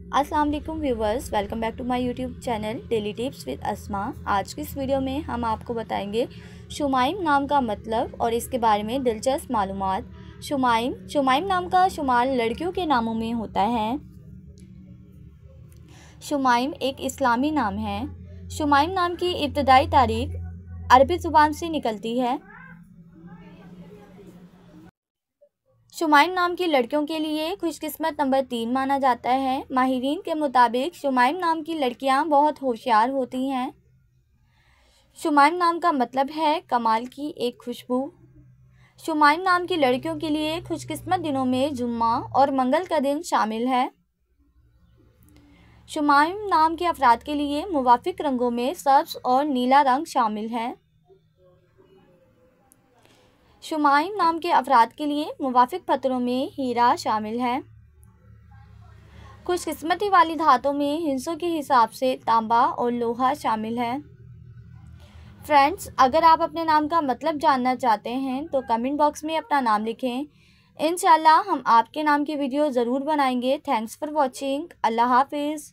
अस्सलाम वालेकुम viewers, welcome back to my YouTube channel daily tips with Asma. आज की इस वीडियो में हम आपको बताएंगे शुमाइम नाम का मतलब और इसके बारे में दिलचस्प मालूमात। शुमाइम नाम का शुमार लड़कियों के नामों में होता है। शुमाइम एक इस्लामी नाम है। शुमाइम नाम की इब्तदाई तारीख अरबी ज़ुबान से निकलती है। शुमाइम नाम की लड़कियों के लिए खुशकिस्मत नंबर 3 माना जाता है। माहिरीन के मुताबिक शुमाइम नाम की लड़कियां बहुत होशियार होती हैं। शुमाइम नाम का मतलब है कमाल की एक खुशबू। शुमाइम नाम की लड़कियों के लिए खुशकिस्मत दिनों में जुम्मा और मंगल का दिन शामिल है। शुमाइम नाम के अफराद के लिए मुवाफिक रंगों में सब्ज़ और नीला रंग शामिल है। शुमाइम नाम के अफराद के लिए मुवाफिक पत्थरों में हीरा शामिल है। खुशकिस्मती वाली धातों में हिस्सों के हिसाब से तांबा और लोहा शामिल है। फ्रेंड्स, अगर आप अपने नाम का मतलब जानना चाहते हैं तो कमेंट बॉक्स में अपना नाम लिखें। इंशाल्लाह हम आपके नाम की वीडियो ज़रूर बनाएंगे। Thanks for watching. अल्लाह हाफिज़।